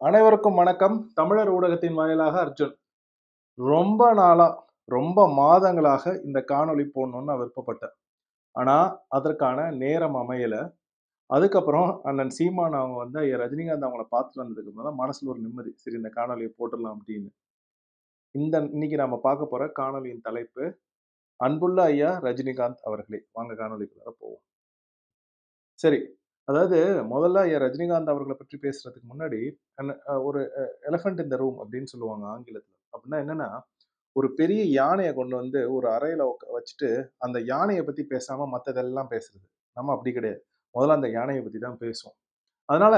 அனைவருக்கும் வணக்கம். தமிழர் ஊடகத்தின் வாயிலாக அர்ஜுன். ரொம்ப நாளா, ரொம்ப மாதங்களாக இந்த காணொளி போடணும்னு நான் விருப்பப்பட்டேன். ஆனா, அதற்கான நேரம் அமையல. அதுக்கப்புறம் அண்ணன் சீமான் அவங்க வந்து ஐயா ரஜினிகாந்த் அவங்கள பார்த்துட்டு வந்ததுக்கு அப்புறம் தான் மனசுல ஒரு நிம்மதி. சரி இந்த காணொளிய போட்டுறலாம் அப்படின்னு. இன்னைக்கு நாம பார்க்க போற காணொளியின் தலைப்பு, அன்புள்ள ஐயா ரஜினிகாந்த் அவர்களே. வாங்க காணொளிக்குள்ளார போவோம். சரி. அதாவது முதல்ல ஐயா ரஜினிகாந்த் அவர்கள பற்றி பேசுறதுக்கு முன்னாடி, ஒரு எலிபேண்ட் இன் த ரூம் அப்படின்னு சொல்லுவாங்க ஆங்கிலத்துல. அப்படின்னா என்னன்னா, ஒரு பெரிய யானைய கொண்டு வந்து ஒரு அறையில வச்சுட்டு, அந்த யானைய பத்தி பேசாம மத்ததெல்லாம் பேசுறது. நம்ம அப்படி கிடையாது. முதல்ல அந்த யானைய பத்தி தான் பேசுவோம். அதனால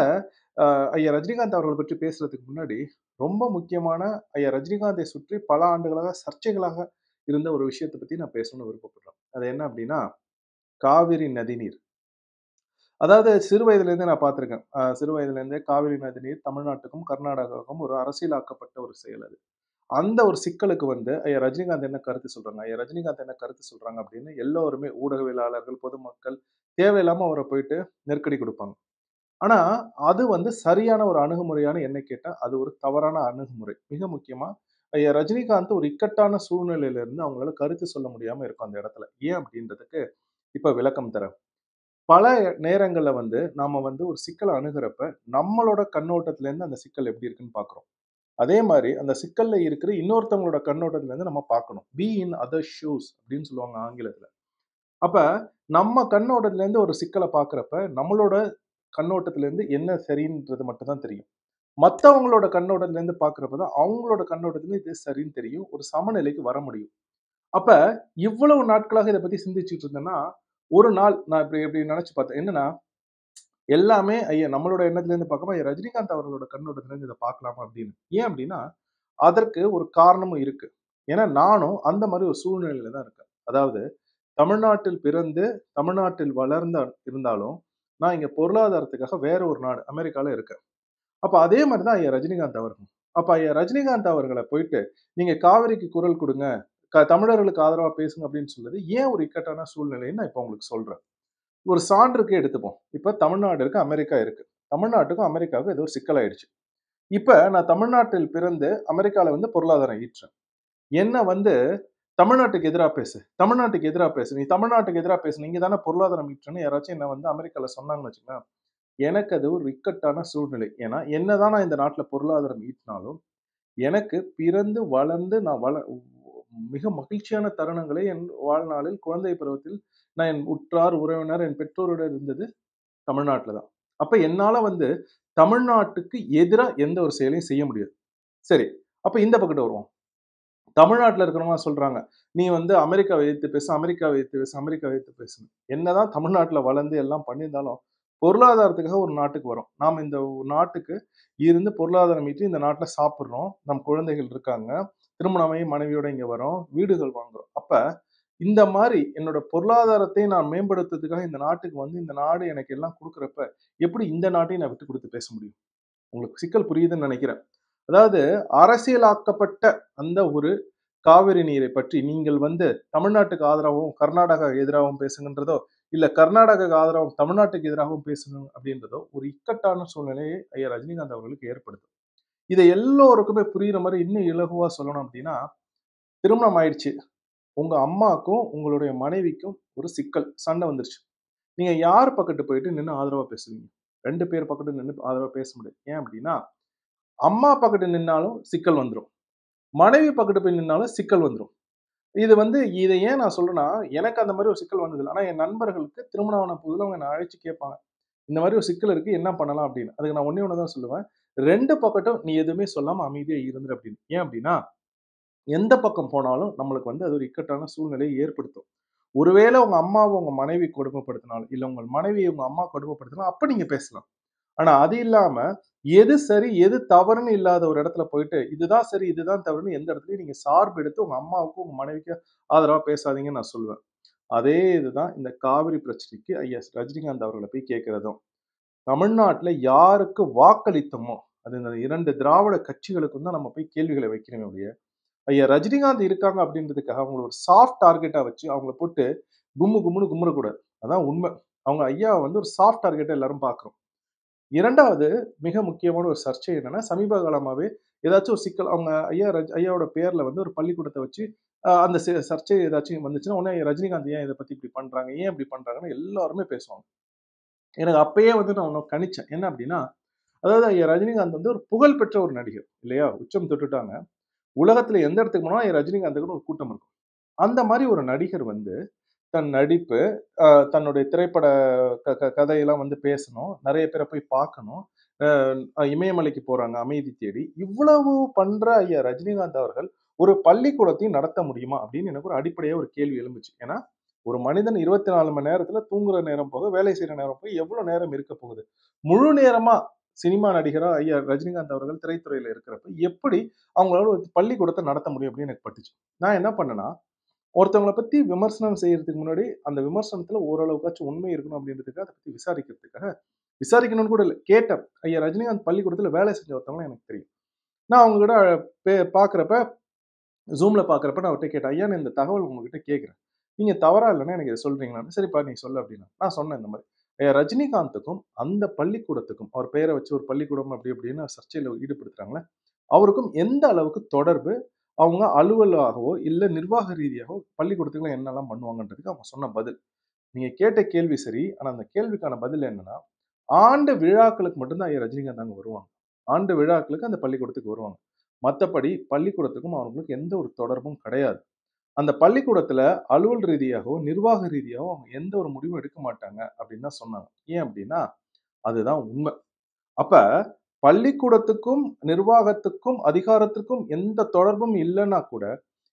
அ ஐயா ரஜினிகாந்த் அவர்கள பற்றி பேசுறதுக்கு முன்னாடி, ரொம்ப முக்கியமான ஐயா ரஜினிகாந்தை சுற்றி பல ஆண்டுகளாக சர்ச்சைகளாக இருந்த ஒரு விஷயத்த பத்தி நான் பேசணும்னு விருப்பப்படுறேன். அது என்ன அப்படின்னா, காவிரி நதிநீர். அதாவது சிறு வயதிலேருந்தே நான் பார்த்துருக்கேன். சிறு வயதிலேருந்தே காவிரி நதிநீர் தமிழ்நாட்டுக்கும், கர்நாடகாவுக்கும் ஒரு அரசியலாக்கப்பட்ட ஒரு செயல் அது. அந்த ஒரு சிக்கலுக்கு வந்து ஐயா ரஜினிகாந்த் என்ன கருத்து சொல்றாங்க? ஐயா ரஜினிகாந்த் என்ன கருத்து சொல்றாங்க அப்படின்னு எல்லோருமே ஊடகவியலாளர்கள், பொதுமக்கள் தேவையில்லாம அவர போயிட்டு நெருக்கடி குடுப்பாங்க. ஆனா, அது வந்து சரியான ஒரு அணுகுமுறையான்னு என்ன கேட்டா, அது ஒரு தவறான அணுகுமுறை. மிக முக்கியமா ஐயா ரஜினிகாந்த் ஒரு இக்கட்டான சூழ்நிலையில இருந்து அவங்களால கருத்து சொல்ல முடியாம இருக்கும் அந்த இடத்துல. ஏன் அப்படின்றதுக்கு இப்ப விளக்கம் தரேன். பல நேரங்கள்ல வந்து நாம வந்து ஒரு சிக்கல அணுகுறப்ப, நம்மளோட கண்ணோட்டத்துல இருந்து அந்த சிக்கல் எப்படி இருக்குன்னு பார்க்குறோம். அதே மாரி அந்த சிக்கல்ல இருக்கிற இன்னொருத்தவங்களோட கண்ணோட்டத்துல இருந்து நம்ம பார்க்கணும். பி இன் அதர் ஷூஸ் அப்படின்னு சொல்லுவாங்க ஆங்கிலத்துல. அப்ப நம்ம கண்ணோட்டத்துல இருந்து ஒரு சிக்கல பார்க்கிறப்ப, நம்மளோட கண்ணோட்டத்துல இருந்து என்ன சரின்றது மட்டும் தான் தெரியும். மத்தவங்களோட கண்ணோட்டத்துல இருந்து பார்க்கிறப்ப தான், அவங்களோட கண்ணோட்டத்துல இது சரின்னு தெரியும். ஒரு சமநிலைக்கு வர முடியும். அப்ப இவ்வளவு நாட்களாக இத பத்தி சிந்திச்சுட்டு இருந்தேன்னா, ஒரு நாள் நான் இப்படி இப்படி நெனச்சு பார்த்தேன். என்னன்னா, எல்லாமே ஐயா நம்மளோட எண்ணத்திலேருந்து பார்க்காம, ஐயா ரஜினிகாந்த் அவர்களோட கண்ணோட்டத்திலேருந்து இத பார்க்கலாமா அப்படின்னு. ஏன் அப்படின்னா, அதற்கு ஒரு காரணமும் இருக்கு. ஏன்னா, நானும் அந்த மாரி ஒரு சூழ்நிலையில தான் இருக்கேன். அதாவது தமிழ்நாட்டில் பிறந்து, தமிழ்நாட்டில் வளர்ந்த இருந்தாலும், நான் இங்க பொருளாதாரத்துக்காக வேற ஒரு நாடு அமெரிக்கால இருக்கேன். அப்ப அதே மாரி தான் ஐயா ரஜினிகாந்த் அவர்களும். அப்ப ஐயா ரஜினிகாந்த் அவர்கள போயிட்டு, நீங்க காவிரிக்கு குரல் குடுங்க, தமிழர்களுக்கு ஆதரவா பேசுங்க அப்படின்னு சொல்றது, ஏன் ஒரு இக்கட்டான சூழ்நிலைன்னு நான் இப்ப உங்களுக்கு சொல்றேன். ஒரு சான்றுக்கு எடுத்துப்போம். இப்ப தமிழ்நாடு இருக்கு, அமெரிக்கா இருக்கு. தமிழ்நாட்டுக்கும், அமெரிக்காவுக்கும் ஏதோ ஒரு சிக்கல் ஆயிடுச்சு. இப்ப நான் தமிழ்நாட்டில் பிறந்து அமெரிக்கால வந்து பொருளாதாரம் ஈட்டுறேன். என்ன வந்து தமிழ்நாட்டுக்கு எதிரா பேசு. தமிழ்நாட்டுக்கு எதிரா பேசு. நீ தமிழ்நாட்டுக்கு எதிரா பேசு. நீங்க தானே பொருளாதாரம் ஈட்டுறன்னு யாராச்சும் என்ன வந்து அமெரிக்கால சொன்னாங்கன்னு வச்சுக்கங்களேன், எனக்கு அது ஒரு இக்கட்டான சூழ்நிலை. ஏன்னா, என்னதான் நான் இந்த நாட்டுல பொருளாதாரம் ஈட்டினாலும், எனக்கு பிறந்து வளர்ந்து நான் மிக மகிழ்ச்சியான தருணங்களை என் வாழ்நாளில் குழந்தை பருவத்தில் நான் என் உற்றார், உறவினர், என் பெற்றோருடன் இருந்தது தமிழ்நாட்டுல தான். அப்ப என்னால வந்து தமிழ்நாட்டுக்கு எதிரா எந்த ஒரு செயலையும் செய்ய முடியாது. சரி. அப்ப இந்த பக்கட்டு வருவோம். தமிழ்நாட்டுல இருக்கிறவங்க சொல்றாங்க. நீ வந்து அமெரிக்காவ எதிர்த்து பேசு, அமெரிக்காவ எதிர்த்து பேசு, அமெரிக்காவ எதிர்த்து பேசுன்னு. என்னதான் தமிழ்நாட்டுல வளர்ந்து எல்லாம் பண்ணியிருந்தாலும், பொருளாதாரத்துக்காக ஒரு நாட்டுக்கு வரோம். நாம இந்த நாட்டுக்கு இருந்து பொருளாதாரம் ஈட்டி இந்த நாட்டுல சாப்பிடுறோம். நம் குழந்தைகள் இருக்காங்க. திருமணமாகி மனைவியோட இங்க வரோம். வீடுகள் வாங்குறோம். அப்ப இந்த மாரி என்னோட பொருளாதாரத்தை நான் மேம்படுத்துறதுக்காக இந்த நாட்டுக்கு வந்து, இந்த நாடு எனக்கு எல்லாம் குடுக்குறப்ப, எப்படி இந்த நாட்டையும் நான் விட்டுக் குடுத்து பேச முடியும்? உங்களுக்கு சிக்கல் புரியுதுன்னு நெனைக்கிறேன். அதாவது அரசியலாக்கப்பட்ட அந்த ஒரு காவிரி நீரை பற்றி நீங்கள் வந்து தமிழ்நாட்டுக்கு ஆதரவாவும், கர்நாடகாக்கு எதிராகவும் பேசுங்கன்றதோ, இல்ல கர்நாடகாக்கு ஆதரவாகவும் தமிழ்நாட்டுக்கு எதிராகவும் பேசுங்க அப்படின்றதோ, ஒரு இக்கட்டான சூழ்நிலையை ஐயா ரஜினிகாந்த் அவர்களுக்கு ஏற்படுத்தும். இத எல்லோருக்குமே புரியிற மாரி இன்னும் இலகுவா சொல்லணும் அப்படின்னா, திருமணம் ஆயிடுச்சு. உங்க அம்மாக்கும், உங்களுடைய மனைவிக்கும் ஒரு சிக்கல். சண்டை வந்துருச்சு. நீங்க யார் பக்கட்டு போயிட்டு நின்னு ஆதரவா பேசுவீங்க? 2 பேர் பக்கட்டு நின்னு ஆதரவா பேச முடியாது. ஏன் அப்படின்னா, அம்மா பக்கட்டு நின்னாலும் சிக்கல் வந்துரும். மனைவி பக்கத்து போய் நின்னாலும் சிக்கல் வந்துரும். இத ஏன் நான் சொல்றேன்னா, எனக்கு அந்த மாரி ஒரு சிக்கல் வந்ததில்ல. ஆனா என் நண்பர்களுக்கு திருமணம் ஆன புதில அவங்க என்ன அழைச்சு கேட்பாங்க. இந்த மாரி ஒரு சிக்கல் இருக்கு. என்ன பண்ணலாம் அப்படின்னு. அதுக்கு நான் ஒண்ணே ஒண்ணு தான் சொல்லுவேன். 2 பக்கட்டும் நீ எதுவுமே சொல்லாம அமைதியா இருந்துரு அப்படின்னு. ஏன் அப்படின்னா, எந்த பக்கம் போனாலும் நம்மளுக்கு வந்து அது ஒரு இக்கட்டான சூழ்நிலையை ஏற்படுத்தும். ஒருவேளை உங்க அம்மாவ உங்க மனைவி கொடுமைப்படுத்தினாலும், இல்ல உங்கள் மனைவிய உங்க அம்மா கொடுமைப்படுத்தினா, அப்ப நீங்க பேசலாம். ஆனா அது இல்லாம, எது சரி, எது தவறுன்னு இல்லாத ஒரு இடத்துல போயிட்டு, இதுதான் சரி, இதுதான் தவறுன்னு எந்த இடத்துலயும் நீங்க சார்பு எடுத்து உங்க அம்மாவுக்கும், உங்க மனைவிக்கும் ஆதரவா பேசாதீங்கன்னு நான் சொல்லுவேன். அதே இதுதான் இந்த காவிரி பிரச்சனைக்கு ஐயா ரஜினிகாந்த் அவர்கள போய் கேட்கிறதும். தமிழ்நாட்டுல யாருக்கு வாக்களித்தோமோ, அது இந்த 2 திராவிட கட்சிகளுக்கும் தான் நம்ம போய் கேள்விகள வைக்கணுமே ஒழிய, ஐயா ரஜினிகாந்த் இருக்காங்க அப்படின்றதுக்காக அவங்கள ஒரு சாஃப்ட் டார்கெட்டா வச்சு அவங்கள போட்டு கும்முன்னு குமுறக்கூடாது. அதான் உண்ம. அவங்க ஐயாவ வந்து ஒரு சாஃப்ட் டார்கெட்டா எல்லாரும் பார்க்கிறோம். 2வது மிக முக்கியமான ஒரு சர்ச்சை என்னன்னா, சமீப காலமாவே ஏதாச்சும் ஒரு சிக்கல் அவங்க ஐயாவோட பேர்ல வந்து ஒரு பள்ளிக்கூடத்த வச்சு அந்த சர்ச்சை ஏதாச்சும் வந்துச்சுன்னா, உடனே ரஜினிகாந்த் ஏன் இத பத்தி இப்படி பண்றாங்க? ஏன் இப்படி பண்றாங்கன்னு எல்லாருமே பேசுவாங்க. எனக்கு அப்பயே வந்து நான் ஒண்ணு கணிச்சேன். என்ன அப்படின்னா, அதாவது ஐயா ரஜினிகாந்த் வந்து ஒரு புகழ் பெற்ற ஒரு நடிகர் இல்லையா? உச்சம் தொட்டுட்டாங்க. உலகத்துல எந்த இடத்துக்கு போனாலும் ஐயா ரஜினிகாந்துக்குன்னு ஒரு கூட்டம் இருக்கும். அந்த மாரி ஒரு நடிகர் வந்து தன் நடிப்பு, அ தன்னுடைய திரைப்பட கதையெல்லாம் வந்து பேசணும். நெறைய பேர போய் பார்க்கணும். இமயமலைக்கு போறாங்க அமைதி தேடி. இவ்வளவு பண்ற ஐயா ரஜினிகாந்த் அவர்கள் ஒரு பள்ளிக்கூடத்தையும் நடத்த முடியுமா? அப்படின்னு எனக்கு ஒரு அடிப்படையா ஒரு கேள்வி எழும்புச்சு. ஏன்னா, ஒரு மனிதன் 24 மணி நேரத்துல தூங்குற நேரம் போக, வேலை செய்ற நேரம் போக எவ்வளோ நேரம் இருக்க போகுது? முழு நேரமா சினிமா நடிகரா ஐயா ரஜினிகாந்த் அவர்கள் திரைத்துறையில இருக்கிறப்ப, எப்படி அவங்களால ஒரு பள்ளிக்கூடத்த நடத்த முடியும்? அப்படின்னு எனக்கு பட்டுச்சு. நான் என்ன பண்ணேன்னா, ஒருத்தவங்கள பத்தி விமர்சனம் செய்யறதுக்கு முன்னாடி, அந்த விமர்சனத்துல ஓரளவுக்காச்சும் உண்மை இருக்கணும் அப்படின்றதுக்காக, அத பத்தி விசாரிக்கிறதுக்காக, விசாரிக்கணும்னு கூட இல்ல. கேட்டேன். ஐயா ரஜினிகாந்த் பள்ளிக்கூடத்துல வேலை செஞ்ச ஒருத்தவங்கள எனக்கு தெரியும். நான் அவங்ககிட்ட பார்க்கிறப்ப, Zoomல பார்க்கிறப்ப நான் அவர்ட்ட கேட்டேன். ஐயா நான் இந்த தகவல் உங்ககிட்ட கேட்கிறேன். நீங்க தவறா இல்லன்னா எனக்கு இத சொல்றீங்களான்னு. சரிப்பா நீ சொல்லு அப்படின்னாங்க. நான் சொன்னேன் இந்த மாரி. ஐயா ரஜினிகாந்துக்கும், அந்த பள்ளிக்கூடத்துக்கும், அவர் பெயர வச்சு ஒரு பள்ளிக்கூடம் அப்படி இப்படின்னு சர்ச்சையில ஈடுபடுத்துறாங்கல்ல, அவருக்கும் எந்த அளவுக்கு தொடர்பு, அவங்க அலுவலாகவோ, இல்ல நிர்வாக ரீதியாகவோ பள்ளிக்கூடத்துக்குள்ள என்னலாம் பண்ணுவாங்கன்றதுக்கு அவங்க சொன்ன பதில். நீங்க கேட்ட கேள்வி சரி. ஆனா அந்த கேள்விக்கான பதில் என்னன்னா, ஆண்டு விழாக்களுக்கு மட்டும் தான் ஐயா ரஜினிகாந்த் அங்க வருவாங்க. ஆண்டு விழாக்களுக்கு அந்த பள்ளிக்கூடத்துக்கு வருவாங்க. மத்தபடி பள்ளிக்கூடத்துக்கும் அவங்களுக்கு எந்த ஒரு தொடர்பும் கிடையாது. அந்த பள்ளிக்கூடத்துல அலுவல் ரீதியாகவோ, நிர்வாக ரீதியாவோ அவங்க எந்த ஒரு முடிவும் எடுக்க மாட்டாங்க அப்படின்னு தான் சொன்னாங்க. ஏன் அப்படின்னா, அதுதான் உண்மை. அப்ப பள்ளிக்கூடத்துக்கும், நிர்வாகத்துக்கும், அதிகாரத்திற்கும் எந்த தொடர்பும் இல்லன்னா கூட,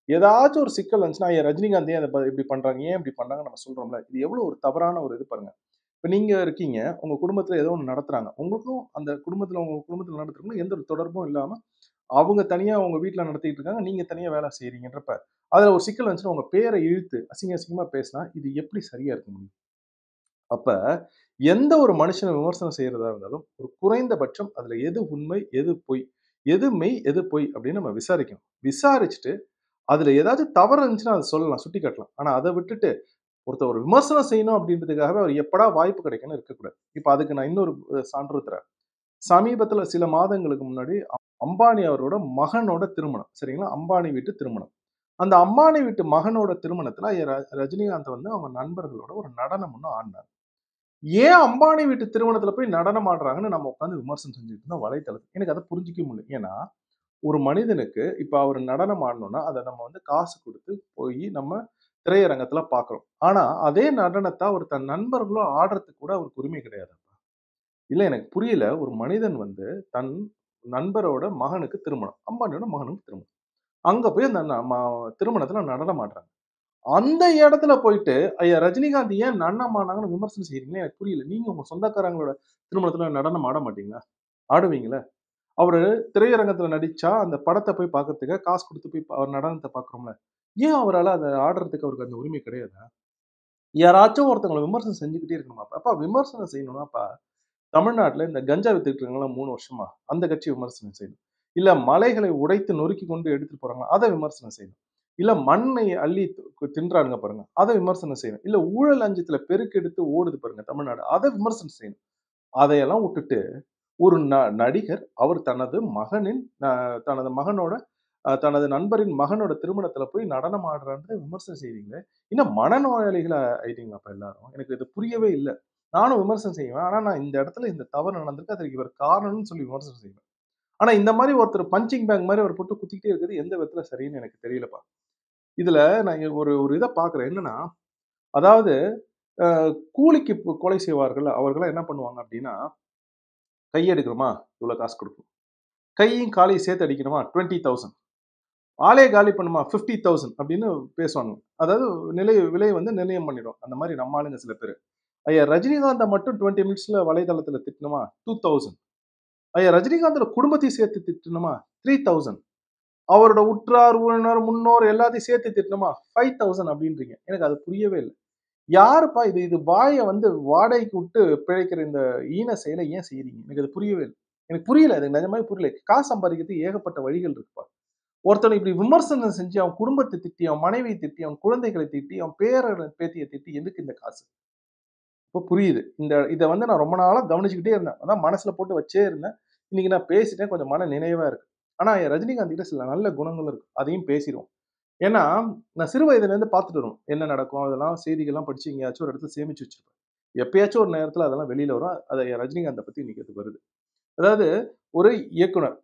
ஏதாச்சும் ஒரு சிக்கல் வந்துச்சுன்னா, "ஐயா ரஜினிகாந்த் ஏன் இத இப்படி பண்றாங்க? ஏன் இப்படி பண்ணாங்கன்னு?" நம்ம சொல்றோம்ல. இது எவ்வளவு ஒரு தவறான ஒரு இது பாருங்க. இப்ப நீங்க இருக்கீங்க. உங்க குடும்பத்துல ஏதோ ஒண்ணு நடத்துறாங்க. உங்களுக்கும் அந்த குடும்பத்துல உங்க குடும்பத்துல நடத்துறவங்களுக்கும் எந்த ஒரு தொடர்பும் இல்லாம, அவங்க தனியா உங்க வீட்ல நடத்திட்டு இருக்காங்க. நீங்க தனியா வேலை செய்றீங்கன்றப்ப, அதுல ஒரு சிக்கல் வந்துச்சுன்னா, உங்க பேர இழுத்து அசிங்க அசிங்கமா பேசினா, இது எப்படி சரியா இருக்க முடியும்? அப்ப எந்த ஒரு மனுஷன விமர்சனம் செய்றதா இருந்தாலும், ஒரு குறைந்தபட்சம் அதுல எது உண்மை, எது பொய், எது மெய், எது பொய் அப்படின்னு நம்ம விசாரிக்கணும். விசாரிச்சுட்டு, அதுல ஏதாச்சும் தவறு இருந்துச்சுன்னா அத சொல்லலாம், சுட்டிக்காட்டலாம். ஆனா அத விட்டுட்டு, ஒருத்தர் ஒரு விமர்சனம் செய்யணும் அப்படின்றதுக்காகவே அவர் எப்படா வாய்ப்பு கிடைக்கும்னு இருக்கக்கூடாது. இப்ப அதுக்கு நான் இன்னொரு சான்று தரேன். சமீபத்துல சில மாதங்களுக்கு முன்னாடி அம்பானி அவரோட மகனோட திருமணம். சரிங்களா? அம்பானி வீட்டு திருமணம். அந்த அம்பானி வீட்டு மகனோட திருமணத்துல ரஜினிகாந்த் வந்து அவங்க நண்பர்களோட ஒரு நடனம் ஒண்ணு ஆடுனார். ஏன் அம்பானி வீட்டு திருமணத்துல போய் நடனம் ஆடுறாங்கன்னு நம்ம உட்கார்ந்து விமர்சனம் செஞ்சுட்டு இருந்தோம் வலைத்தளத்துல. எனக்கு அத புரிஞ்சுக்கவே முடியல. ஏன்னா, ஒரு மனிதனுக்கு இப்ப அவரு நடனம் ஆடணும்னா, அத நம்ம வந்து காசு குடுத்து போயி நம்ம திரையரங்கத்துல பார்க்கிறோம். ஆனா, அதே நடனத்த அவர் தன் நண்பர்களோட ஆடுறதுக்கு கூட அவருக்கு உரிமை கிடையாது. இல்ல எனக்கு புரியல. ஒரு மனிதன் வந்து தன் நண்பரோட மகனுக்கு திருமணம். அம்பானியோட மகனுக்கு திருமணம். அங்க போய் அந்த திருமணத்துல நடனம் ஆடுறாங்க. அந்த இடத்துல போயிட்டு, ஐயா ரஜினிகாந்த் ஏன் நடனம் ஆடுனாங்கன்னு விமர்சனம் செய்றீங்கன்னு எனக்கு புரியல. நீங்க உங்க சொந்தக்காரங்களோட திருமணத்துல நடனம் ஆட மாட்டீங்களா? ஆடுவீங்கல்ல? அவரு திரையரங்கத்துல நடிச்சா, அந்த படத்த போய் பார்க்கறதுக்கு காசு குடுத்து போய் அவர் நடனத்த பார்க்கிறோம்ல. ஏன் அவரால அத ஆடுறதுக்கு அவருக்கு அந்த உரிமை கிடையாதா? யாராச்சும் ஒருத்தவங்கள விமர்சனம் செஞ்சுகிட்டே இருக்கணுமா? அப்ப விமர்சனம் செய்யணும்னாப்பா, தமிழ்நாட்டுல இந்த கஞ்சா வித்துட்டு இருக்காங்கல்ல 3 வருஷமா, அந்த கட்சி விமர்சனம் செய்யணும். இல்ல மலைகளை உடைத்து நொறுக்கிக் கொண்டு எடுத்துட்டு போறாங்க, அத விமர்சனம் செய்யணும். இல்ல மண்ணை அள்ளி தின்றானுங்க பாருங்க, அத விமர்சனம் செய்யணும். இல்ல ஊழல் லஞ்சத்துல பெருக்கெடுத்து ஓடுது பாருங்க தமிழ்நாடு, அத விமர்சனம் செய்யணும். அதையெல்லாம் உட்டுட்டு, ஒரு நடிகர் அவர் தனது மகனின் தனது மகனோட தனது நண்பரின் மகனோட திருமணத்துல போய் நடனம் ஆடுறார்ன்னு விமர்சனம் செய்றீங்களே! என்ன மனநோயாளிகளா ஆயிட்டீங்களாப்பா எல்லாரும்? எனக்கு இது புரியவே இல்ல. நானும் விமர்சனம் செய்வேன். ஆனா, நான் இந்த இடத்துல இந்த தவறு நடந்திருக்கு. அதுக்கு இவர் காரணம்னு சொல்லி விமர்சனம் செய்வேன். ஆனா, இந்த மாரி ஒருத்தர் பஞ்சிங் பேக் மாரி அவர போட்டு குத்திக்கிட்டே இருக்கிறது எந்த விதத்துல சரின்னு எனக்கு தெரியலப்பா. இதுல நான் ஒரு ஒரு இத பார்க்குறேன். என்னன்னா, அதாவது அ கூலிக்கு கொலை செய்வார்கள். அவர்கள்லாம் என்ன பண்ணுவாங்க அப்டின்னா, கை எடுக்கிறோமா, இவ்வளோ காசு குடுக்கணும். கையும் காலையும் சேர்த்து அடிக்கணுமா, 20,000 ஆளே காலி பண்ணுமா 50,000 அப்படின்னு பேசுவாங்க. அதாவது விலை வந்து நிர்ணயம் பண்ணிடும். அந்த மாரி நம்ம ஆளுங்க சில பேரு. ஐயா ரஜினிகாந்த மட்டும் 20 மினிட்ஸ்ல வலைதளத்துல திட்டணுமா 2000. ஐயா ரஜினிகாந்தோட குடும்பத்தையும் சேர்த்து திட்டணுமா 3000. அவரோட உற்றார், உறவினர், முன்னோர் எல்லாத்தையும் சேர்த்து திட்டணுமா 5000 அப்படின்றீங்க. எனக்கு அது புரியவே இல்ல. யாருப்பா இது இது வாய வந்து வாடகைக்கு விட்டு பிழைக்கிற இந்த ஈன செயல ஏன் செய்றீங்க? எனக்கு அது புரியவே இல்ல. எனக்கு புரியல. எனக்கு நிஜமாவே புரியல. காசு சம்பாதிக்கிறதுக்கு ஏகப்பட்ட வழிகள் இருக்குப்பா. ஒருத்தனை இப்படி விமர்சனம் செஞ்சு, அவன் குடும்பத்த திட்டி, அவன் மனைவிய திட்டி, அவன் குழந்தைகள திட்டி, அவன் பேரன, பேத்திய திட்டி எதுக்கு இந்த காசு? இப்போ புரியுது. இத வந்து நான் ரொம்ப நாளா கவனிச்சுக்கிட்டே இருந்தேன். அதான் மனசுல போட்டு வச்சே இருந்தேன். இன்னைக்கு நான் பேசிட்டேன். கொஞ்சம் மன நிறைவா இருக்கு. ஆனா ரஜினிகாந்த் கிட்ட சில நல்ல குணங்கள் இருக்கு. அதையும் பேசிருவோம். ஏன்னா, நான் சிறு வயதிலேருந்து பார்த்துட்டு வருவேன். என்ன நடக்கும்? அதெல்லாம் செய்திகள்லாம் படிச்சு எங்கேயாச்சும் ஒரு இடத்துல சேமிச்சு வச்சிருப்பேன். எப்பயாச்சும் ஒரு நேரத்துல அதெல்லாம் வெளியில வரும். அது ரஜினிகாந்த பத்தி இன்னைக்கு அது வருது. அதாவது ஒரு இயக்குனர்.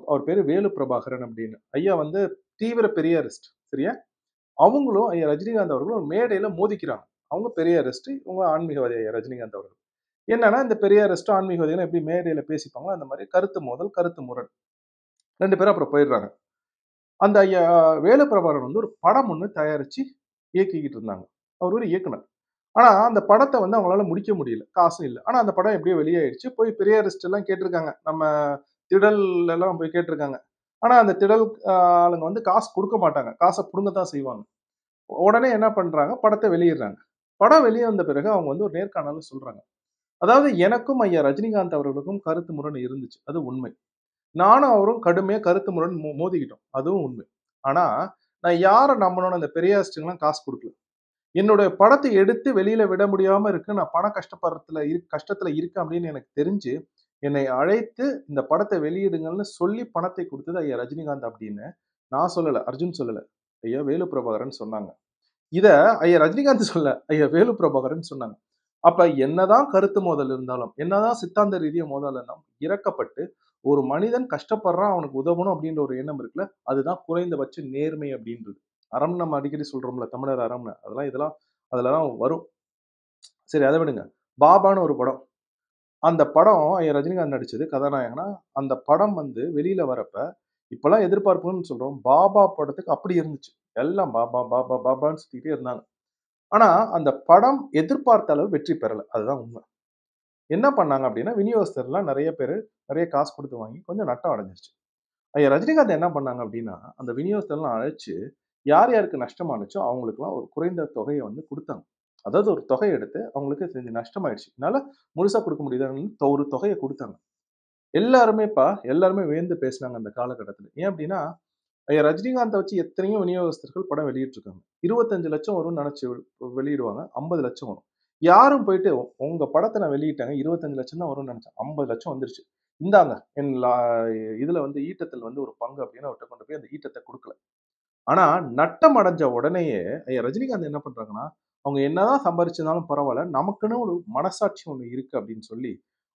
அவர் பேரு வேலு பிரபாகரன் அப்படின்னு. ஐயா வந்து தீவிர பெரியாரிஸ்ட். சரியா? அவங்களும் ஐயா ரஜினிகாந்த் அவர்களும் ஒரு மேடையில மோதிக்கிறாங்க. அவங்க பெரியாரிஸ்ட். இவங்க ஆன்மீகவாதி ஐயா ரஜினிகாந்த் அவர்கள். என்னன்னா, இந்த பெரியாரிஸ்டும், ஆன்மீகவாதிகளும் எப்படி மேடையில பேசிப்பாங்களோ, அந்த மாரி கருத்து மோதல், கருத்து முரண். 2 பேரும் அப்புறம் போயிடுறாங்க. அந்த ஐயா வேலுப்பிரபாகரன் வந்து ஒரு படம் ஒண்ணு தயாரிச்சு இயக்கிக்கிட்டு இருந்தாங்க. அவர் ஒரு இயக்குனர். ஆனா, அந்த படத்த வந்து அவங்களால முடிக்க முடியல. காசும் இல்ல. ஆனா, அந்த படம் எப்படியோ வெளியாயிடுச்சு. போய் பெரியாரிஸ்ட் எல்லாம் கேட்டிருக்காங்க. நம்ம திடல் எல்லாம் போய் கேட்டிருக்காங்க. ஆனா, அந்த திடல் ஆளுங்க வந்து காசு குடுக்க மாட்டாங்க. காச புடுங்க தான் செய்வாங்க. உடனே என்ன பண்றாங்க? படத்த வெளியிடுறாங்க. படம் வெளிய வந்த பிறகு அவங்க வந்து ஒரு நேர்காணல்ல சொல்றாங்க. அதாவது எனக்கும் ஐயா ரஜினிகாந்த் அவர்களுக்கும் கருத்து முரண் இருந்துச்சு. அது உண்மை. நானும் அவரும் கடுமையா கருத்து முரண் மோதிக்கிட்டோம். அதுவும் உண்மை. ஆனா, நான் யார நம்பணும்னு அந்த பெரியாரிஸ்ட்டுங்கலாம் காசு குடுக்கல. என்னுடைய படத்த எடுத்து வெளியில விட முடியாம இருக்கு. நான் பண கஷ்டப்படுறத்துல கஷ்டத்துல இருக்கேன் அப்படின்னு எனக்கு தெரிஞ்சு, என்னை அழைத்து இந்த படத்த வெளியிடுங்கள்னு சொல்லி பணத்தை குடுத்தது ஐயா ரஜினிகாந்த் அப்படின்னு நான் சொல்லல. அர்ஜுன் சொல்லல. ஐயா வேலு பிரபாகரன் சொன்னாங்க. இத ஐயா ரஜினிகாந்த் சொல்லல. ஐயா வேலு பிரபாகரன் சொன்னாங்க. அப்ப என்னதான் கருத்து மோதல் இருந்தாலும், என்னதான் சித்தாந்த ரீதியா மோதல் இருந்தாலும், இரக்கப்பட்டு ஒரு மனிதன் கஷ்டப்படுறான், அவனுக்கு உதவணும் அப்படின்ற ஒரு எண்ணம் இருக்குல்ல, அதுதான் குறைந்தபட்ச நேர்மை அப்படின்றது. அறம் நம்ம அடிக்கடி சொல்றோம்ல, தமிழர் அறம்னு. அதெல்லாம் வரும். சரி அத விடுங்க. பாபான்னு ஒரு படம். அந்த படம் ஐயா ரஜினிகாந்த் நடிச்சது கதாநாயகனா, அந்த படம் வந்து வெளியில வரப்ப, இப்பலாம் எதிர்பார்ப்புன்னு சொல்றோம். பாபா படத்துக்கு அப்படி இருந்துச்சு. எல்லாம் பாபா, பாபா, பாபான்னு சுத்திட்டே இருந்தாங்க. ஆனா, அந்த படம் எதிர்பார்த்த அளவு வெற்றி பெறல. அதுதான் உண்ம. என்ன பண்ணாங்க அப்டின்னா, விநியோகஸ்தர்லாம் நெறைய பேரு நெறைய காசு குடுத்து வாங்கி கொஞ்சம் நட்டம் அடைஞ்சிருச்சு. ஐயா ரஜினிகாந்த் என்ன பண்ணாங்க அப்டின்னா, அந்த விநியோகஸ்தர்லாம் அழைச்சு, யார் யாருக்கு நஷ்டமானுச்சோ அவங்களுக்கெல்லாம் ஒரு குறைந்த தொகைய வந்து குடுத்தாங்க. அதாவது ஒரு தொகைய எடுத்து அவங்களுக்கு நஷ்டமாயிடுச்சு. என்னால முழுசா குடுக்க முடியுதான்னு ஒரு தொகைய குடுத்தாங்க. எல்லாருமே வியந்து பேசினாங்க அந்த காலகட்டத்தில. ஏன் அப்டின்னா, ஐயா ரஜினிகாந்த வச்சு எத்தனையோ விநியோகஸ்தர்கள் படம் வெளியிட்டுருக்காங்க. 25,00,000 வரும்னு நெனச்சு வெளியிடுவாங்க. 50,00,000 வரும். யாரும் போயிட்டு உங்க படத்த நான் வெளியிட்டேங்க. 25,00,000 தான் வரும்னு நெனச்சேன். 50,00,000 வந்துருச்சு. இந்தாங்க என் இதுல வந்து ஈட்டத்தில் வந்து ஒரு பங்கு அப்படின்னு அவர்ட்ட கொண்டு போய் அந்த ஈட்டத்த குடுக்கல. ஆனா நட்டம் அடைஞ்ச உடனேயே ஐயா ரஜினிகாந்த் என்ன பண்றாங்கன்னா, அவங்க என்னதான் சம்பாரிச்சிருந்தாலும் பரவால்ல. நமக்குன்னு ஒரு மனசாட்சி ஒண்ணு இருக்கு அப்படின்னு சொல்லி,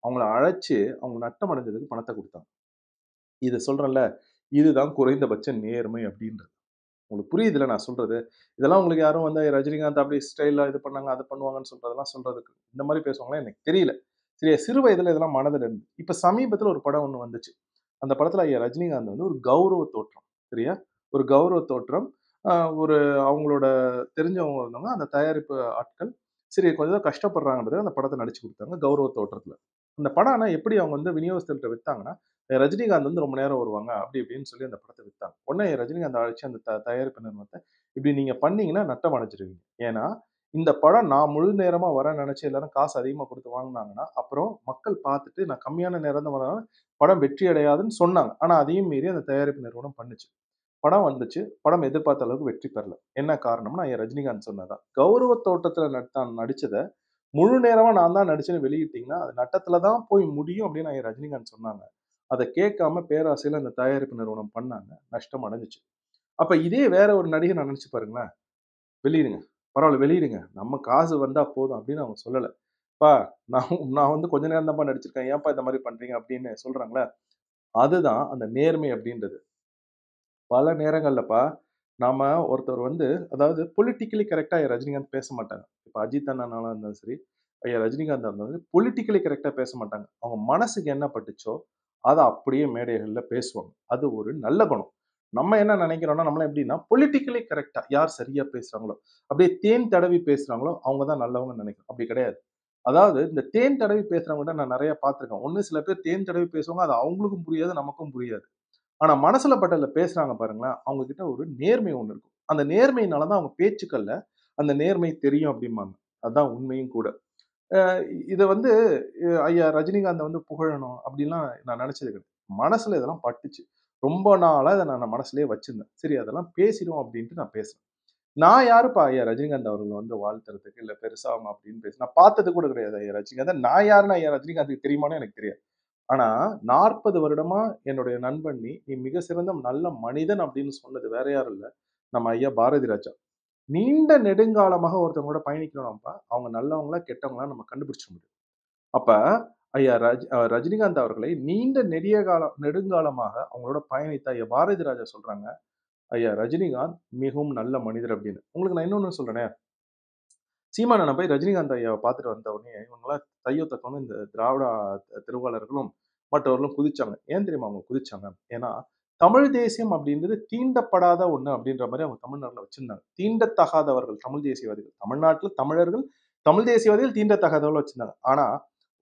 அவங்கள அழைச்சு அவங்க நட்டம் அடைஞ்சதுக்கு பணத்த குடுத்தாங்க. இத சொல்றேன்ல, இதுதான் குறைந்தபட்ச நேர்மை அப்படின்றது. உங்களுக்கு புரியுதுல்ல நான் சொல்றது? இதெல்லாம் உங்களுக்கு யாரும் வந்து ரஜினிகாந்த் அப்படி ஸ்டைலா இது பண்ணாங்க, அது பண்ணுவாங்கன்னு சொல்றதெல்லாம் சொல்றதுக்கு இந்த மாரி பேசுவாங்களா எனக்கு தெரியல. சரியா, சிறு வயதில இதெல்லாம் மனதில இருந்தது. இப்ப சமீபத்தில ஒரு படம் ஒண்ணு வந்துச்சு. அந்த படத்துல ஐயா ரஜினிகாந்த் வந்து ஒரு கௌரவ தோற்றம். சரியா? ஒரு கௌரவ தோற்றம். அ ஒரு அவங்களோட தெரிஞ்சவங்க இருந்தவங்க, அந்த தயாரிப்பு ஆட்கள். சரி கொஞ்சம் கஷ்டப்படுறாங்கன்றதுக்கு அந்த படத்த நடிச்சு குடுத்தாங்க, கௌரவ தோற்றத்துல. அந்த படம் ஆனா எப்படி அவங்க வந்து விநியோகஸ்தர்ட்ட வித்தாங்கன்னா, ரஜினிகாந்த் வந்து ரொம்ப நேரம் வருவாங்க. அப்படி இப்படின்னு சொல்லி அந்த படத்த வித்தாங்க. உடனே ரஜினிகாந்த் அழைச்சு அந்த தயாரிப்பு நிறுவனத்த, இப்படி நீங்க பண்ணீங்கன்னா நட்டம் அடைஞ்சிருவீங்க. ஏன்னா, இந்த படம் நான் முழு நேரமா வரேன்னு நெனச்சு எல்லாரும் காசு அதிகமா குடுத்து வாங்குனாங்கன்னா, அப்புறம் மக்கள் பார்த்துட்டு நான் கம்மியான நேரம் தான் வரேன் படம் வெற்றி அடையாதுன்னு சொன்னாங்க. ஆனா அதையும் மீறி அந்த தயாரிப்பு நிறுவனம் பண்ணுச்சு. படம் வந்துச்சு. படம் எதிர்பார்த்த அளவுக்கு வெற்றி பெறல. என்ன காரணம்னா, ஐயா ரஜினிகாந்த் சொன்னது தான். கௌரவ தோற்றத்துல தான் நடிச்சத, முழு நேரமா நான் தான் நடிச்சேன்னு வெளியிட்டீங்கன்னா, அது நட்டத்துல தான் போய் முடியும் அப்படின்னு ஐயா ரஜினிகாந்த் சொன்னாங்க. அத கேட்காம பேராசையில அந்த தயாரிப்பு நிறுவனம் பண்ணாங்க. நஷ்டம் அடைஞ்சுச்சு. அப்ப இதே வேற ஒரு நடிகர் நெனச்சு பாருங்களேன். வெளியிடுங்க. பரவால்ல வெளியிடுங்க. நம்ம காசு வந்தா போதும் அப்படின்னு அவங்க சொல்லல. "அப்பா நான் நான் வந்து கொஞ்ச நேரம் தான்ப்பா நடிச்சிருக்கேன். ஏன்ப்பா இந்த மாரி பண்றீங்க?" அப்படின்னு சொல்றாங்கல்ல. அதுதான் அந்த நேர்மை அப்படின்றது. பல நேரங்கள்லப்பா, நாம ஒருத்தர் வந்து அதாவது பொலிட்டிக்கலி கரெக்ட்டா ரஜினிகாந்த் பேச மாட்டாங்க. இப்ப அஜித் அண்ணனால இருந்தாலும் சரி, ஐயா ரஜினிகாந்தா இருந்தாலும் சரி, பொலிட்டிக்கலி கரெக்ட்டா பேச மாட்டாங்க. அவங்க மனசுக்கு என்ன பட்டுச்சோ, அத அப்படியே மேடைகள்ல பேசுவாங்க. அது ஒரு நல்ல குணம். நம்ம என்ன நெனைக்கிறோம்னா, நம்மலாம் எப்படின்னா, பொலிட்டிக்கலி கரெக்ட்டா யார் சரியா பேசுறாங்களோ, அப்படியே தேன் தடவி பேசுறாங்களோ, அவங்க தான் நல்லவங்கன்னு நெனைக்கிறோம். அப்படி கிடையாது. அதாவது இந்த தேன் தடவி பேசுறவங்கட்ட நான் நெறைய பார்த்துருக்கேன். ஒண்ணு சில பேர் தேன் தடவி பேசுவாங்க. அது அவங்களுக்கும் புரியாது, நமக்கும் புரியாது. ஆனா மனசுல பட்டத பேசுறாங்க பாருங்களேன், அவங்க கிட்ட ஒரு நேர்மை ஒண்ணு இருக்கும். அந்த நேர்மையினால தான் அவங்க பேச்சுக்கள்ல அந்த நேர்மை தெரியும் அப்டிம்பாங்க. அதான் உண்மையும் கூட. அ இத வந்து ஐயா ரஜினிகாந்த வந்து புகழணும் அப்டிலாம் நான் நெனச்சது கிடையாது. மனசுல இதெல்லாம் பட்டுச்சு. ரொம்ப நாளா இத நான் மனசுலயே வச்சிருந்தேன். சரி அதெல்லாம் பேசிருவோம் அப்டின்ட்டு நான் பேசுனேன். நான் யாருப்பா ஐயா ரஜினிகாந்த் அவர்கள வந்து வாழ்த்துறதுக்கு, இல்ல பெருசா அவங்க அப்படின்னு நான் பார்த்தது கூட கிடையாது ஐயா ரஜினிகாந்த. நான் யாருன்னு ஐயா ரஜினிகாந்துக்கு தெரியுமான்னு எனக்கு தெரியாது. ஆனா 40 வருடமா என்னுடைய நண்பன் நீ. நீ மிக சிறந்த நல்ல மனிதன் அப்படின்னு சொன்னது வேற யாரும் இல்ல. நம்ம ஐயா பாரதி ராஜா. நீண்ட நெடுங்காலமாக ஒருத்தவங்களோட பயணிக்கிறோம்ப்பா, அவங்க நல்லவங்களா, கெட்டவங்களா நம்ம கண்டுபிடிச்சிட முடியும். அப்ப ஐயா ரஜினிகாந்த் அவர்களை நீண்ட நெடிய காலம் நெடுங்காலமாக அவங்களோட பயணித்த ஐயா பாரதி ராஜா சொல்றாங்க, ஐயா ரஜினிகாந்த் மிகவும் நல்ல மனிதர் அப்படின்னு. உங்களுக்கு நான் இன்னொன்னு சொல்றேனே, சீமான் அண்ணன் போய் ரஜினிகாந்த் ஐயாவ பார்த்துட்டு வந்த உடனே இவங்கலாம் தையோ தக்கோன்னு இந்த திராவிட திருவாளர்களும், மற்றவர்களும் குதிச்சாங்க. ஏன் தெரியுமா அவங்க குதிச்சாங்க? ஏன்னா, தமிழ் தேசியம் அப்படின்றது தீண்டப்படாத ஒண்ணு அப்படின்ற மாரி அவங்க தமிழ்நாட்டுல வச்சிருந்தாங்க. தீண்டத்தகாதவர்கள் தமிழ் தேசியவாதிகள். தமிழ்நாட்டுல தமிழர்கள், தமிழ் தேசியவாதிகள் தீண்டத்தகாதவர்களா வச்சிருந்தாங்க. ஆனா,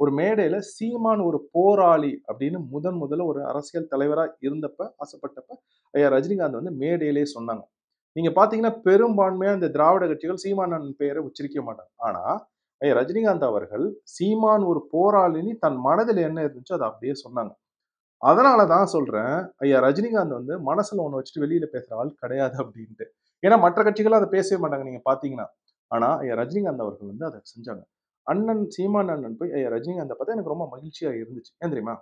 ஒரு மேடையில சீமான் ஒரு போராளி அப்படின்னு முதல்ல ஒரு அரசியல் தலைவரா இருந்தப்ப, ஆசைப்பட்டப்ப, ஐயா ரஜினிகாந்த் வந்து மேடையிலேயே சொன்னாங்க. நீங்க பார்த்தீங்கன்னா, பெரும்பான்மையா இந்த திராவிட கட்சிகள் சீமான் பெயரை உச்சரிக்க மாட்டாங்க. ஆனா, ஐயா ரஜினிகாந்த் அவர்கள் சீமான் ஒரு போராளின்னு தன் மனதில என்ன இருந்துச்சோ அத அப்படியே சொன்னாங்க. அதனால தான் சொல்றேன், ஐயா ரஜினிகாந்த் வந்து மனசுல ஒண்ணு வச்சுட்டு வெளியில பேசுற ஆள் கிடையாது அப்டின்ட்டு. ஏன்னா மற்ற கட்சிகள்லாம் அத பேசவே மாட்டாங்க நீங்க பார்த்தீங்கன்னா. ஆனா ஐயா ரஜினிகாந்த் அவர்கள் வந்து அத செஞ்சாங்க. அண்ணன் சீமான் அண்ணன் போய் ஐயா ரஜினிகாந்த பார்த்தா எனக்கு ரொம்ப மகிழ்ச்சியா இருந்துச்சு. ஏன் தெரியுமா?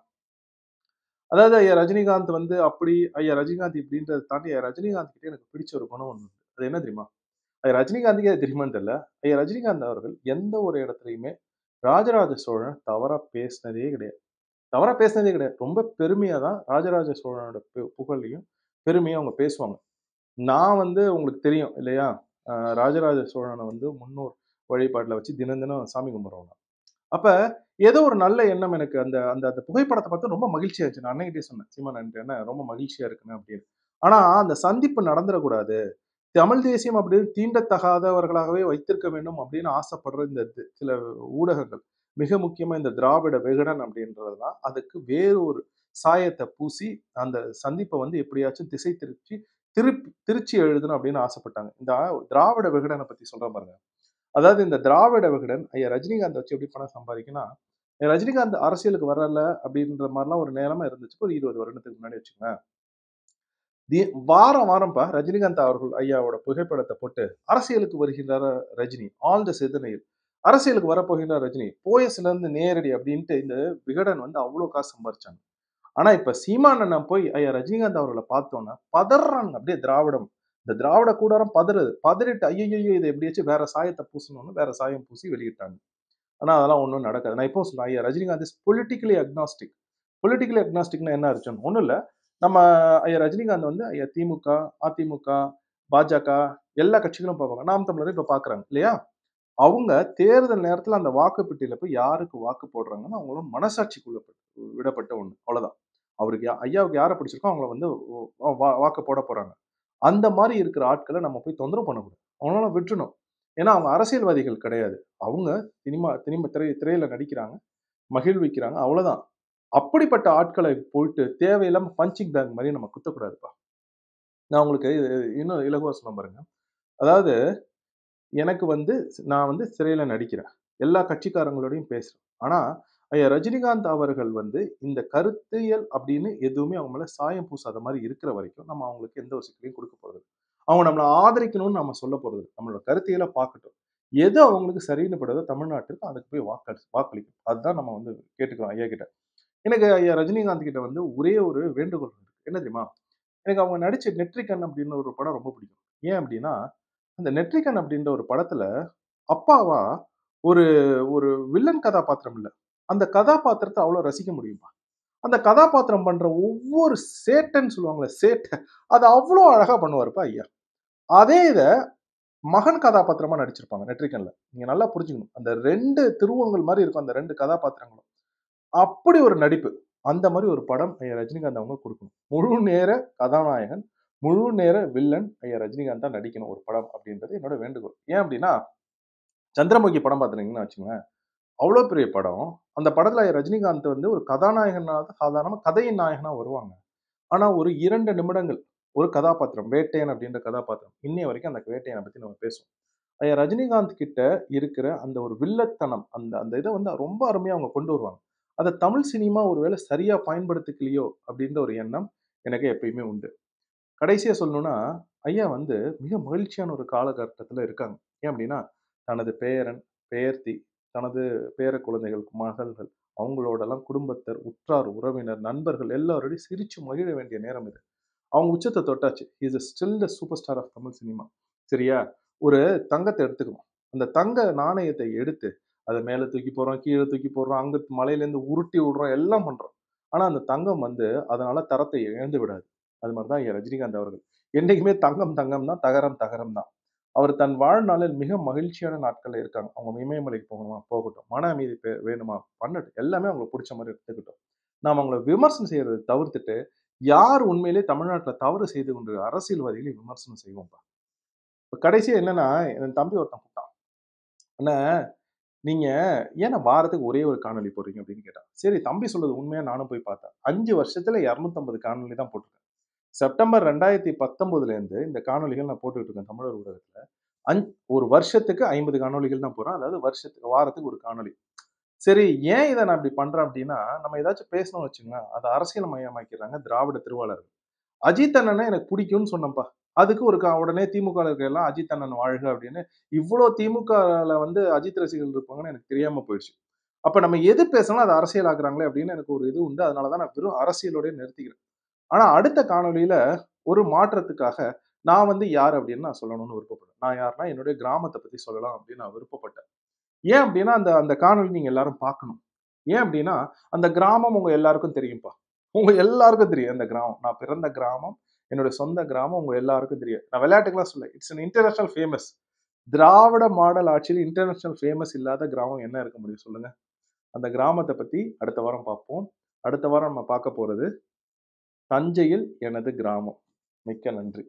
அதாவது ஐயா ரஜினிகாந்த் வந்து அப்படி, ஐயா ரஜினிகாந்த் இப்படின்றத தாண்டி ஐயா ரஜினிகாந்த் கிட்ட எனக்கு பிடிச்ச ஒரு குணம் ஒண்ணு இருக்கு. அது என்ன தெரியுமா? ஐயா ரஜினிகாந்துக்கே அது தெரியுமான்னு தெரியல. ஐயா ரஜினிகாந்த் அவர்கள் எந்த ஒரு இடத்துலயுமே ராஜராஜ சோழன் தவறா பேசினதே கிடையாது. தவறா பேசினதே கிடையாது. ரொம்ப பெருமையா தான் ராஜராஜ சோழனோட புகழையும், பெருமையும் அவங்க பேசுவாங்க. நான் வந்து உங்களுக்கு தெரியும் இல்லையா? அ ராஜராஜ சோழன வந்து முன்னோர் வழிபாட்டுல வச்சு தினம் தினம் சாமி கும்பிடுறவங்க. அப்ப ஏதோ ஒரு நல்ல எண்ணம் எனக்கு அந்த அந்த அந்த புகைப்படத்த பார்த்து ரொம்ப மகிழ்ச்சியா இருந்துச்சு. நான் அண்ணன்கிட்டயே சொன்னேன். "சீமான் அண்ணன்ட்ட ரொம்ப மகிழ்ச்சியா இருக்குண்ணே" அப்படின்னு. ஆனா அந்த சந்திப்பு நடந்துறக்கூடாது. தமிழ் தேசியம் அப்படின்னு தீண்டத்தகாதவர்களாகவே வைத்திருக்க வேண்டும் அப்படின்னு ஆசைப்படுற இந்த சில ஊடகங்கள், மிக முக்கியமா இந்த திராவிட விகடன் அப்படின்றது தான், அதுக்கு வேறு ஒரு சாயத்த பூசி, அந்த சந்திப்ப வந்து எப்படியாச்சும் திசை திருப்பி, திருச்சி எழுதணும் அப்படின்னு ஆசைப்பட்டாங்க. இந்த திராவிட விகடன பத்தி சொல்றேன் பாருங்க. அதாவது இந்த திராவிட விகடன் ஐயா ரஜினிகாந்த் வச்சு எப்படி பணம் சம்பாதிக்கும்னா, ரஜினிகாந்த் அரசியலுக்கு வரல அப்படின்ற மாரிலாம் ஒரு நேரமா இருந்துச்சு. ஒரு 20 வருடத்துக்கு முன்னாடி வச்சுக்கங்களேன். தி வாரம் வாரம்ப்பா ரஜினிகாந்த் அவர்கள் ஐயாவோட புகைப்படத்த போட்டு, அரசியலுக்கு வருகின்றார் ரஜினி. ஆழ்ந்த சிந்தனையில். அரசியலுக்கு வரப்போகின்றார் ரஜினி. போயஸ்லேருந்து நேரடி அப்டின்ட்டு இந்த விகடன் வந்து அவ்ளோ காசு சம்பாரிச்சாங்க. ஆனா இப்ப சீமான் அண்ணன் போய் ஐயா ரஜினிகாந்த் அவர்கள பார்த்தோன்ன, பதர்றாங்க அப்படியே திராவிடம். இந்த திராவிட கூடாரம் பதறுது. பதறிட்டு ஐய்யய்யோ! இத எப்படியாச்சும் வேற சாயத்த பூசணும்னு வேற சாயம் பூசி வெளியிட்டாங்க. ஆனா அதெல்லாம் ஒண்ணும் நடக்காது. நான் இப்பவும் சொல்றேன். ஐயா Rajinikanth is politically agnostic. Politically அக்னாஸ்டிக்னா என்ன அர்த்தம்? ஒண்ணும் இல்ல. நம்ம ஐயா ரஜினிகாந்த் வந்து ஐயா திமுக, அதிமுக, பாஜக எல்லா கட்சிகளும் பார்ப்பாங்க. நாம் தமிழரும் இப்ப பார்க்குறாங்க இல்லையா? அவங்க தேர்தல் நேரத்துல அந்த வாக்குப்பெட்டியில போய் யாருக்கு வாக்கு போடுறாங்கன்னு அவங்களோட மனசாட்சிக்குள்ள விடப்பட்ட ஒண்ணு. அவ்வளவுதான். அவருக்கு ஐயாவுக்கு யார பிடிச்சிருக்கோ அவங்கள வந்து வாக்கு போட போறாங்க. அந்த மாரி இருக்கிற ஆட்கள நம்ம போய் தொந்தரவு பண்ணக்கூடாது. அவங்கள விட்டுறணும். ஏன்னா அவங்க அரசியல்வாதிகள் கிடையாது. அவங்க சினிமா சினிமா திரையில நடிக்கிறாங்க, மகிழ்விக்கிறாங்க அவ்வளவுதான். அப்படிப்பட்ட ஆட்களை போயிட்டு தேவையில்லாம பஞ்சிங் பேக் மாரி நம்ம குத்தக்கூடாதுப்பா. நான் உங்களுக்கு இன்னும் இலகுவா சொல்றேன் பாருங்க. அதாவது எனக்கு வந்து நான் வந்து சிறையில நடிக்கிறேன். எல்லா கட்சிக்காரங்களோடையும் பேசுறேன். ஆனா, ஐயா ரஜினிகாந்த் அவர்கள் வந்து இந்த கருத்தியல் அப்படின்னு எதுவுமே அவங்க மேல சாயம் பூசாத மாரி இருக்கிற வரைக்கும், நம்ம அவங்களுக்கு எந்த ஒரு சிக்கலையும் குடுக்க போறதில்ல. அவங்க நம்மள ஆதரிக்கணும்னு நம்ம சொல்ல போறதில்ல. நம்மளோட கருத்தியல பார்க்கட்டும். எது அவங்களுக்கு சரின்னு படுதோ தமிழ்நாட்டுக்கு அதுக்கு போய் வாக்களிக்கணும். அதுதான் நம்ம வந்து கேட்டுக்கிறோம் ஐயா கிட்ட. எனக்கு ஐயா ரஜினிகாந்த் கிட்ட வந்து ஒரே ஒரு வேண்டுகோள் இருக்கு. என்ன தெரியுமா? எனக்கு அவங்க நடிச்ச நெற்றிக்கண் அப்படின்னு ஒரு படம் ரொம்ப பிடிக்கும். ஏன் அப்படின்னா, அந்த நெற்றிக்கண் அப்படின்ற ஒரு படத்துல அப்பாவா ஒரு ஒரு வில்லன் கதாபாத்திரம் இல்ல. அந்த கதாபாத்திரத்த அவ்வளோ ரசிக்க முடியுமா? அந்த கதாபாத்திரம் பண்ற ஒவ்வொரு சேட்டைன்னு சொல்லுவாங்கல்ல, சேட்டை. அத அவ்வளோ அழகா பண்ணுவாருப்பா ஐயா. அதே இத மகன் கதாபாத்திரமா நடிச்சிருப்பாங்க நெற்றிக்கண்ல. நீங்க நல்லா புரிஞ்சுக்கணும். அந்த 2 திருவங்கள் மாரி இருக்கும் அந்த 2 கதாபாத்திரங்களும். அப்படி ஒரு நடிப்பு. அந்த மாரி ஒரு படம் ஐயா ரஜினிகாந்த் அவங்க குடுக்கணும். முழு நேர கதாநாயகன், முழு நேர வில்லன் ஐயா ரஜினிகாந்த் தான் நடிக்கணும் ஒரு படம் அப்படின்றது என்னோட வேண்டுகோள். ஏன் அப்படின்னா, சந்திரமுகி படம் பார்த்துருந்தீங்கன்னு வச்சுக்கங்களேன். அவ்ளோ பெரிய படம். அந்த படத்துல ரஜினிகாந்த் வந்து ஒரு கதாநாயகனா சாதாரணமா கதையின் நாயகனா வருவாங்க. ஆனா ஒரு 2 நிமிடங்கள் ஒரு கதாபாத்திரம். வேட்டையன் அப்படின்ற கதாபாத்திரம். இன்னைய வரைக்கும் அந்த வேட்டையன பத்தி நம்ம பேசுவோம். ஐயா ரஜினிகாந்த் கிட்ட இருக்கிற அந்த ஒரு வில்லத்தனம், அந்த அந்த இத வந்து ரொம்ப அருமையா அவங்க கொண்டு வருவாங்க. அத தமிழ் சினிமா ஒரு வேள சரியா பயன்படுத்திக்கலையோ! அப்டின்ற ஒரு எண்ணம் எனக்கு எப்பயுமே உண்டு. கடைசியா சொல்லணும்னா, ஐயா வந்து மிக மகிழ்ச்சியான ஒரு காலகட்டத்துல இருக்காங்க. ஏன் அப்டின்னா, தனது பேரன், பேர்த்தி, தனது பேர குழந்தைகள், மகள்கள் அவங்களோடலாம் குடும்பத்தர், உற்றார், உறவினர், நண்பர்கள் எல்லாரோடையும் சிரிச்சு மகிழ வேண்டிய நேரம் இது. அவங்க உச்சத்த தொட்டாச்சு. He is still the super star of Tamil cinema. சரியா? ஒரு தங்கத்த எடுத்துக்குவோம். அந்த தங்க நாணயத்த எடுத்து, அத மேல தூக்கி போடுறோம், கீழ தூக்கி போடுறோம், அங்க மலையிலேருந்து உருட்டி விடுறோம், எல்லாம் பண்றோம். ஆனா அந்த தங்கம் வந்து அதனால தரத்தை இழந்து விடாது. அது மாரி தான் ரஜினிகாந்த் அவர்கள். என்னைக்குமே தங்கம் தங்கம் தான், தகரம் தகரம் தான். அவர் தன் வாழ்நாளில் மிக மகிழ்ச்சியான நாட்கள்ல இருக்காங்க. அவங்க இமயமலைக்கு போகணுமா? போகட்டும். மன அமைதி வேணுமா? பண்ணட்டும். எல்லாமே அவங்களுக்கு புடிச்ச மாரி எடுத்துக்கட்டும். நாம அவங்கள விமர்சனம் செய்யறத தவிர்த்துட்டு, யார் உண்மையிலேயே தமிழ்நாட்டுல தவறு செய்து கொண்டு அரசியல்வாதிகளை விமர்சனம் செய்வோம்பா. இப்ப கடைசியா என்னன்னா, என் தம்பி ஒருத்தன் கூப்பிட்டான். "அண்ணே, நீங்க ஏண்ணே வாரத்துக்கு ஒரே ஒரு காணொளி போடுறீங்க?" அப்படின்னு கேட்டான். சரி, தம்பி சொல்றது உண்மையா நானும் போய் பார்த்தேன். 5 வருஷத்துல 250 காணொளி தான் போட்டிருக்கேன். செப்டம்பர் 2019லேருந்து இந்த காணொளிகள் நான் போட்டுட்டு இருக்கேன் தமிழர் ஊடகத்துல. அஞ் ஒரு வருஷத்துக்கு 50 காணொளிகள் தான் போடுறேன். அதாவது வாரத்துக்கு ஒரு காணொளி. சரி, ஏன் இத நான் இப்படி பண்றேன் அப்படின்னா, நம்ம ஏதாச்சும் பேசணும்னு வச்சுக்கங்களேன், அத அரசியல் மயமாக்கிறாங்க திராவிட திருவாளர்கள். அஜித் அண்ணன எனக்கு பிடிக்கும்னு சொன்னேன்ப்பா. அதுக்கு ஒரு உடனே திமுகல இருக்க எல்லாம் அஜித் அண்ணன் வாழ்க அப்படின்னு, இவ்ளோ திமுகல வந்து அஜித் ரசிகர்கள் இருப்பாங்கன்னு எனக்கு தெரியாம போயிடுச்சு. அப்ப நம்ம எது பேசினாலும் அத அரசியல் ஆக்குறாங்களே அப்படின்னு எனக்கு ஒரு இது உண்டு. அதனால தான் நான் வெறும் அரசியலோடயே நிறுத்திக்கிறேன். ஆனா அடுத்த காணொளியில ஒரு மாற்றத்துக்காக நான் வந்து யார் அப்படின்னு நான் சொல்லணும்னு விருப்பப்படுறேன். நான் யாருன்னா என்னுடைய கிராமத்த பத்தி சொல்லலாம் அப்படின்னு நான் விருப்பப்பட்டேன். ஏன் அப்படின்னா, அந்த அந்த காணொளி நீங்க எல்லாரும் பார்க்கணும். ஏன் அப்படின்னா, அந்த கிராமம் உங்க எல்லாருக்கும் தெரியும்ப்பா. உங்க எல்லாருக்கும் தெரியும் அந்த கிராமம். நான் பிறந்த கிராமம், என்னுடைய சொந்த கிராமம் உங்க எல்லாருக்கும் தெரியும். நான் விளையாட்டுக்குலாம் சொல்லல. It's an international famous. Dravida model ஆட்சியில் இன்டர்நேஷனல் ஃபேமஸ் இல்லாத கிராமம் என்ன இருக்க முடியும் சொல்லுங்க? அந்த கிராமத்த பத்தி அடுத்த வாரம் பார்ப்போம். அடுத்த வாரம் நம்ம பார்க்க போறது, தஞ்சையில் எனது கிராமம். மிக்க நன்றி.